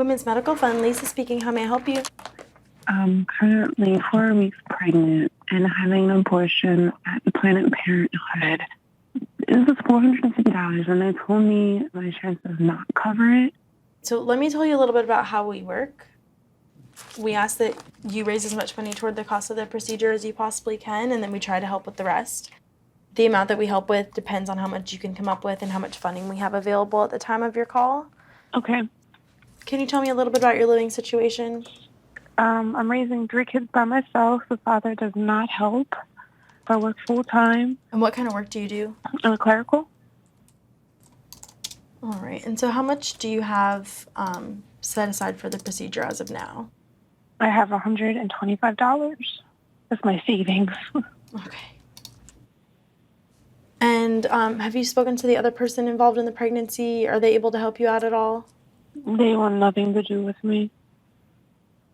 Women's Medical Fund, Lisa speaking. How may I help you? I'm currently 4 weeks pregnant and having an abortion at the Planned Parenthood. It was $450, and they told me my insurance does not cover it. So let me tell you a little bit about how we work. We ask that you raise as much money toward the cost of the procedure as you possibly can, and then we try to help with the rest. The amount that we help with depends on how much you can come up with and how much funding we have available at the time of your call. Okay. Can you tell me a little bit about your living situation? I'm raising 3 kids by myself. The father does not help. I work full-time. And what kind of work do you do? I'm a clerical. All right. And so how much do you have set aside for the procedure as of now? I have $125. That's my savings. Okay. And have you spoken to the other person involved in the pregnancy? Are they able to help you out at all? They want nothing to do with me.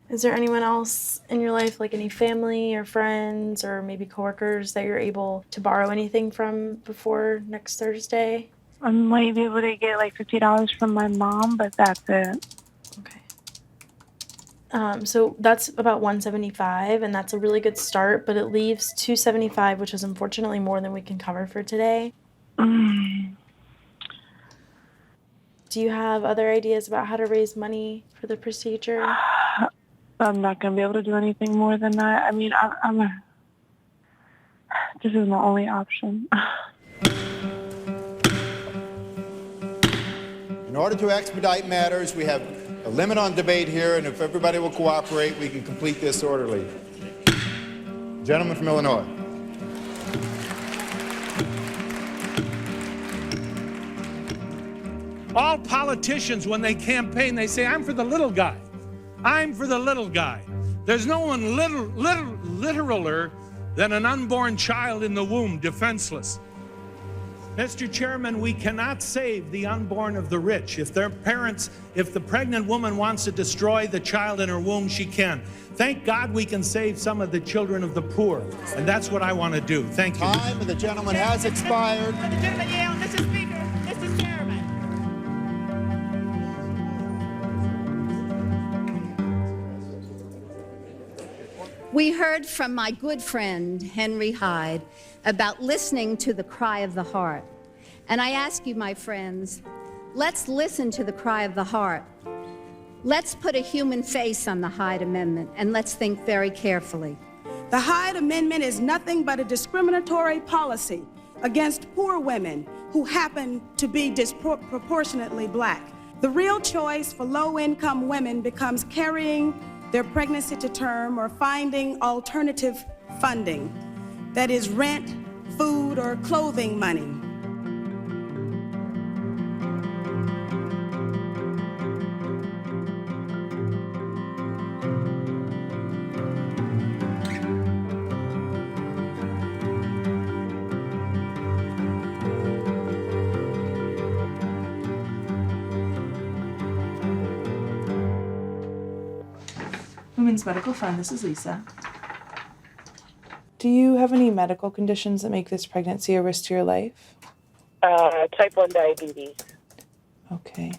Is there anyone else in your life, like any family or friends or maybe coworkers that you're able to borrow anything from before next Thursday? I might be able to get like $50 from my mom, but that's it. Okay. So that's about $175, and that's a really good start, but it leaves $275, which is unfortunately more than we can cover for today. Do you have other ideas about how to raise money for the procedure? I'm not going to be able to do anything more than that. I mean, this is my only option. In order to expedite matters, we have a limit on debate here, and if everybody will cooperate, we can complete this orderly. Gentleman from Illinois. All politicians, when they campaign, they say, I'm for the little guy. I'm for the little guy. There's no one literaler than an unborn child in the womb, defenseless. Mr. Chairman, we cannot save the unborn of the rich. If their parents, if the pregnant woman wants to destroy the child in her womb, she can. Thank God we can save some of the children of the poor. And that's what I want to do. Thank you. Time of the gentleman has expired. The gentleman yield, Mr. Speaker, Mr. Chairman. We heard from my good friend, Henry Hyde, about listening to the cry of the heart. And I ask you, my friends, let's listen to the cry of the heart. Let's put a human face on the Hyde Amendment, and let's think very carefully. The Hyde Amendment is nothing but a discriminatory policy against poor women who happen to be disproportionately black. The real choice for low-income women becomes carrying their pregnancy to term or finding alternative funding, that is rent, food, or clothing money. Women's Medical Fund, this is Lisa. Do you have any medical conditions that make this pregnancy a risk to your life? Type 1 diabetes. Okay.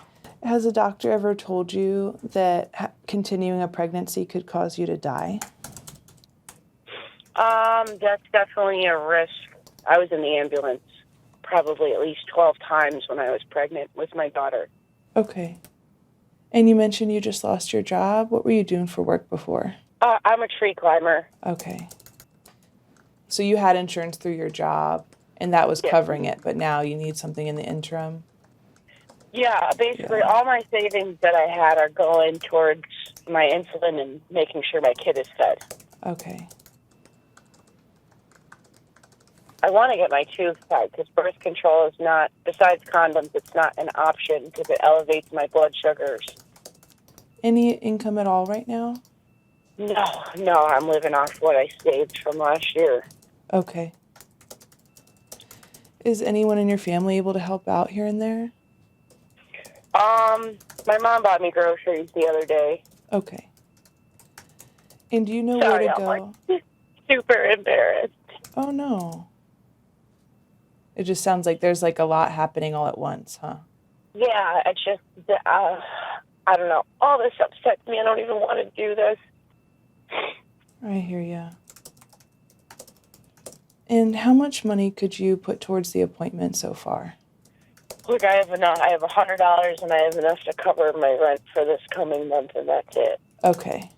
Has a doctor ever told you that continuing a pregnancy could cause you to die? That's definitely a risk. I was in the ambulance probably at least 12 times when I was pregnant with my daughter. Okay. And you mentioned you just lost your job. What were you doing for work before? I'm a tree climber. Okay. So you had insurance through your job, and that was covering it, but now you need something in the interim? Yeah, basically all my savings that I had are going towards my insulin and making sure my kid is fed. Okay. I want to get my tubes tied because birth control is not, besides condoms, it's not an option because it elevates my blood sugars. Any income at all right now? No, I'm living off what I saved from last year. Okay. Is anyone in your family able to help out here and there? My mom bought me groceries the other day. Okay. And do you know Sorry, where to go? I'm like super embarrassed. Oh, no. It just sounds like there's like a lot happening all at once, huh? Yeah, it's just, I don't know. All this upsets me. I don't even want to do this. I hear ya. And how much money could you put towards the appointment so far? Look, I have enough. I have $100, and I have enough to cover my rent for this coming month, and that's it. Okay.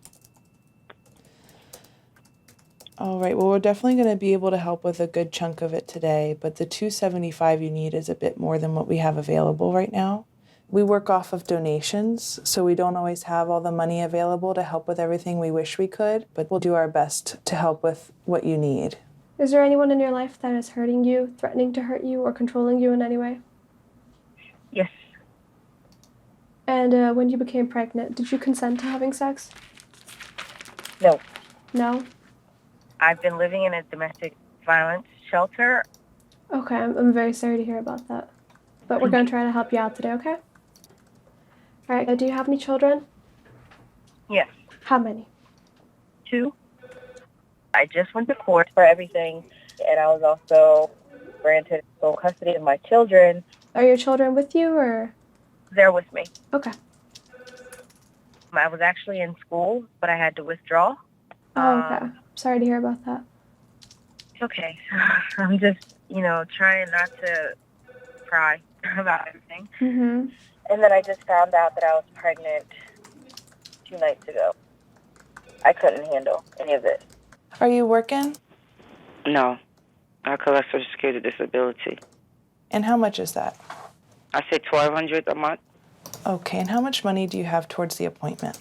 All right, well, we're definitely going to be able to help with a good chunk of it today, but the $275 you need is a bit more than what we have available right now. We work off of donations, so we don't always have all the money available to help with everything we wish we could, but we'll do our best to help with what you need. Is there anyone in your life that is hurting you, threatening to hurt you, or controlling you in any way? Yes. And when you became pregnant, did you consent to having sex? No. No? I've been living in a domestic violence shelter. Okay, I'm very sorry to hear about that. But we're going to try to help you out today, okay? All right, do you have any children? Yes. How many? 2. I just went to court for everything, and I was also granted full custody of my children. Are your children with you, or? They're with me. Okay. I was actually in school, but I had to withdraw. Oh, okay. Sorry to hear about that. It's okay. I'm just, trying not to cry about everything. Mm-hmm. And then I just found out that I was pregnant 2 nights ago. I couldn't handle any of this. Are you working? No. I collect Social Security disability. And how much is that? I say $1,200 a month. Okay, and how much money do you have towards the appointment?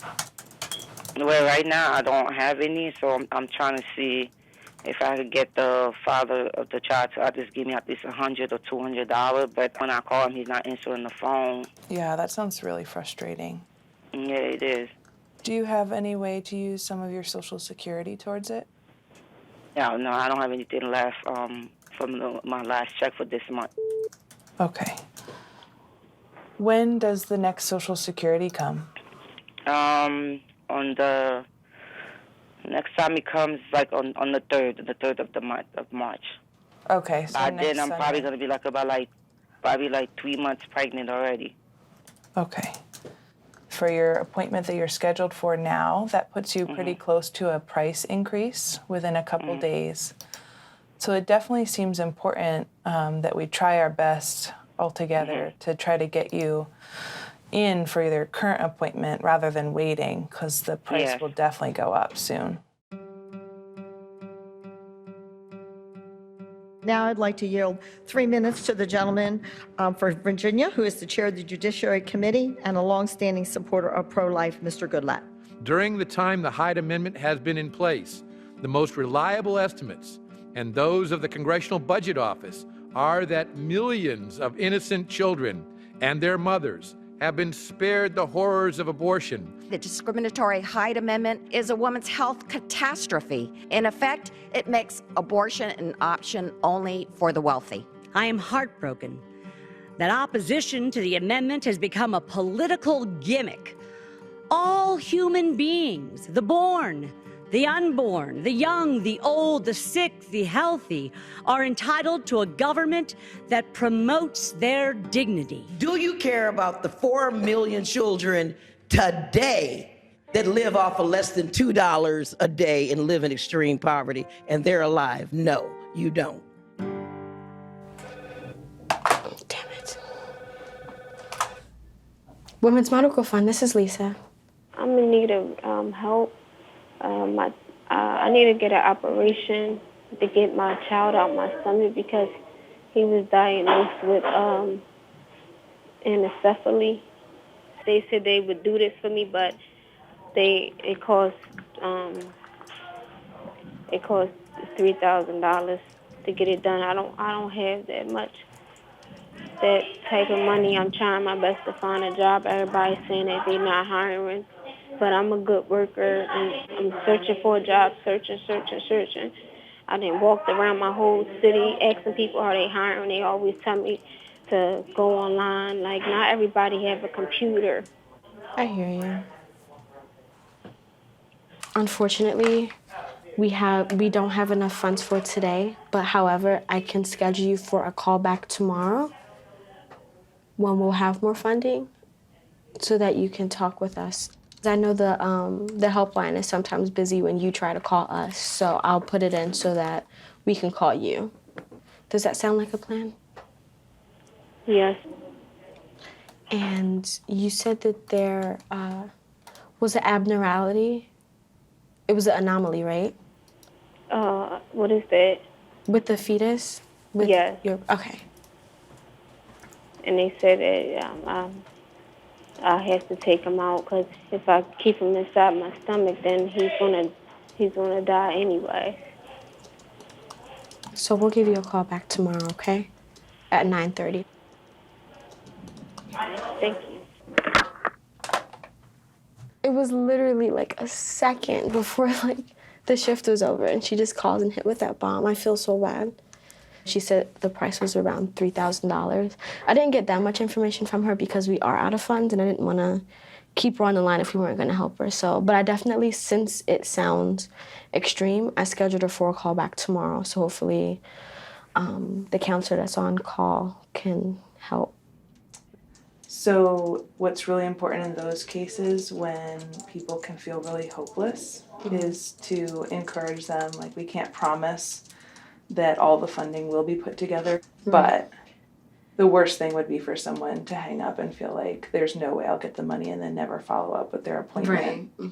Well, right now I don't have any, so I'm trying to see if I could get the father of the child to just give me at least $100 or $200. But when I call him, he's not answering the phone. Yeah, that sounds really frustrating. Yeah, it is. Do you have any way to use some of your Social Security towards it? No, I don't have anything left from my last check for this month. Okay. When does the next Social Security come? On the next time it comes, like on the 3rd of the month of March. Okay, so By next then I'm Sunday. probably gonna be probably 3 months pregnant already. Okay. For your appointment that you're scheduled for now, that puts you pretty close to a price increase within a couple days. So it definitely seems important that we try our best altogether to try to get you in for your current appointment rather than waiting, because the price will definitely go up soon. Now I'd like to yield 3 minutes to the gentleman for Virginia, who is the chair of the Judiciary Committee and a longstanding supporter of pro-life, Mr. Goodlatte. During the time the Hyde Amendment has been in place, the most reliable estimates, and those of the Congressional Budget Office, are that millions of innocent children and their mothers have been spared the horrors of abortion. The discriminatory Hyde Amendment is a woman's health catastrophe. In effect, it makes abortion an option only for the wealthy. I am heartbroken that opposition to the amendment has become a political gimmick. All human beings, the born, the unborn, the young, the old, the sick, the healthy, are entitled to a government that promotes their dignity. Do you care about the 4 million children today that live off of less than $2 a day and live in extreme poverty, and they're alive? No, you don't. Damn it. Women's Medical Fund, this is Lisa. I'm in need of help. I need to get an operation to get my child out my stomach because he was diagnosed with anencephaly. They said they would do this for me, but it cost $3,000 to get it done. I don't have that type of money. I'm trying my best to find a job. Everybody's saying that they're not hiring. But I'm a good worker, and I'm searching for a job, searching. I done walked around my whole city asking people how they hiring. They always tell me to go online. Like, not everybody have a computer. I hear you. Unfortunately, we don't have enough funds for today, but however, I can schedule you for a call back tomorrow when we'll have more funding. so that you can talk with us. I know the helpline is sometimes busy when you try to call us, so I'll put it in so that we can call you. Does that sound like a plan? Yes. And you said that there was an abnormality. It was an anomaly, right? What is that? With the fetus? With Yes. Okay. And they said that I have to take him out because if I keep him inside my stomach, then he's gonna die anyway. So we'll give you a call back tomorrow, okay? At 9:30. Thank you. It was literally like a second before like the shift was over, and she just called and hit with that bomb. I feel so bad. She said the price was around $3,000. I didn't get that much information from her because we are out of funds, and I didn't want to keep her on the line if we weren't going to help her. So, but I definitely, since it sounds extreme, I scheduled her for a call back tomorrow. So hopefully the counselor that's on call can help. So what's really important in those cases when people can feel really hopeless is to encourage them. Like, we can't promise that all the funding will be put together, but the worst thing would be for someone to hang up and feel like there's no way I'll get the money and then never follow up with their appointment. Right.